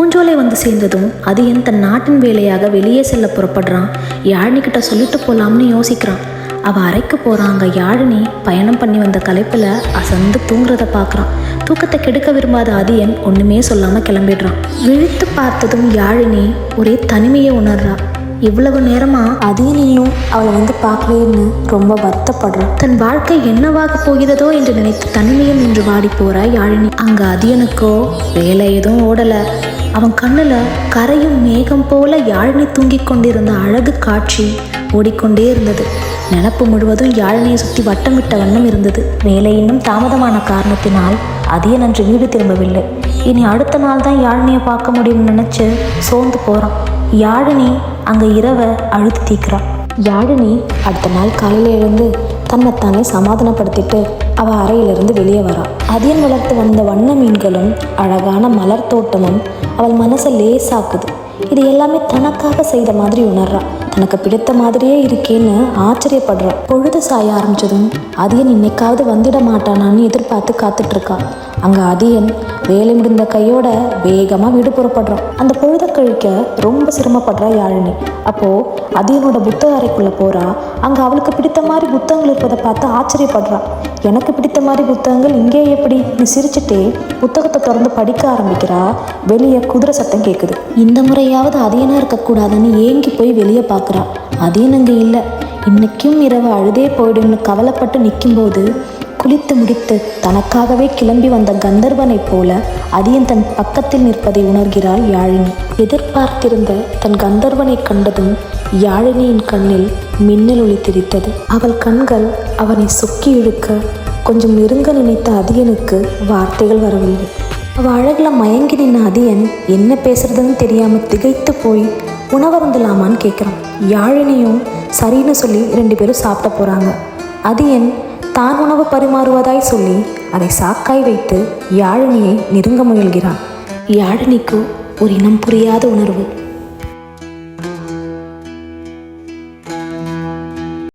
பூஞ்சோலை வந்து சேர்ந்ததும் அதியன் தன் நாட்டின் வேலையாக வெளியே செல்ல புறப்படுறான். யாழினிக்கிட்ட சொல்லிட்டு போகலாம்னு யோசிக்கிறான். அவள் அறைக்கு போகிறான். அங்கே யாழினி பயணம் பண்ணி வந்த களைப்பில் அசந்து தூங்குறத பார்க்குறான். தூக்கத்தை கெடுக்க விரும்பாத அதியன் ஒன்றுமே சொல்லாமல் கிளம்பிடுறான். விழித்து பார்த்ததும் யாழினி ஒரே தனிமையை உணர்றா. இவ்வளவு நேரமாக அதியன் இன்னும் அவளை வந்து பார்க்கலேன்னு ரொம்ப வருத்தப்படுறான். தன் வாழ்க்கை என்னவாக போகிறதோ என்று நினைத்து தனிமையும் நின்று வாடி போகிறா யாழினி. அங்கே அதியனுக்கோ வேலை எதுவும் ஓடலை. அவன் கண்ணில் கரையும் மேகம் போல யாழினி தூங்கிக் கொண்டிருந்த அழகு காட்சி ஓடிக்கொண்டே இருந்தது. நினப்பு முழுவதும் யாழினியை சுற்றி வட்டம் விட்ட வண்ணம் இருந்தது. வேலை இன்னும் தாமதமான காரணத்தினால் அதியன் அன்று வீடு திரும்பவில்லை. இனி அடுத்த நாள் தான் யாழினியை பார்க்க முடியும்னு நினச்சி சோர்ந்து போகிறான். யாழினி அங்கே இரவை அழுத்தி தீக்கிறான். யாழினி அடுத்த நாள் காலையில் எழுந்து தன்னைத்தானே சமாதானப்படுத்திட்டு அவள் அறையிலிருந்து வெளியே வரா. அதியன் வளர்த்து வந்த வண்ண மீன்களும் அழகான மலர் தோட்டமும் அவள் மனசை லேசாக்குது. இது எல்லாமே தனக்காக செய்த மாதிரி உணர்றா. தனக்கு பிடித்த மாதிரியே இருக்கேன்னு ஆச்சரியப்படுறா. பொழுது சாய ஆரம்பிச்சதும் அதியன் இன்னைக்காவது வந்துட மாட்டானான்னு எதிர்பார்த்து காத்துட்ருக்கா. அங்கே அதியன் வேலை முடிந்த கையோட வேகமாக வீடு புறப்படுறான். அந்த பொழுதை கழிக்க ரொம்ப சிரமப்படுறா யாழினி. அப்போது அதியனோட புத்தக அறைக்குள்ளே போகிறா. அங்கே அவளுக்கு பிடித்த மாதிரி புத்தகங்கள் இருப்பதை பார்த்து ஆச்சரியப்படுறா. எனக்கு பிடித்த மாதிரி புத்தகங்கள் இங்கே எப்படி? நீ சிரிச்சுட்டே புத்தகத்தை திறந்து படிக்க ஆரம்பிக்கிறா. வெளியே குதிரை சத்தம் கேட்குது. இந்த முறையாவது அதியனாக இருக்கக்கூடாதுன்னு ஏங்கி போய் வெளியே பார்க்குறா. அதியன் அங்கே இல்லை. இன்னைக்கும் இரவு அழுதே போயிடும்னு கவலைப்பட்டு நிற்கும்போது குளித்து முடித்து தனக்காகவே கிளம்பி வந்த கந்தர்வனைப் போல அதியன் தன் பக்கத்தில் நிற்பதை உணர்கிறாள் யாழினி. எதிர்பார்த்திருந்த தன் கந்தர்வனை கண்டதும் யாழினியின் கண்ணில் மின்னல் ஒளி தெரித்தது. அவள் கண்கள் அவனை சொக்கி இழுக்க கொஞ்சம் நெருங்க நினைத்த அதியனுக்கு வார்த்தைகள் வரவில்லை. அவள் அழகில் மயங்கி நின்ன அதியன் என்ன பேசுறதுன்னு தெரியாமல் திகைத்து போய் உணவருந்தலாமான்னு கேட்குறான். யாழினியும் சரின்னு சொல்லி 2 பேரும் சாப்பிட போகிறாங்க. அதியன் தான் உணவு பரிமாறுவதாய் சொல்லி அதை சாக்காய் வைத்து யாழினியை நெருங்க முயல்கிறான். யாழினிக்கு ஒரு இனம் புரியாத உணர்வு.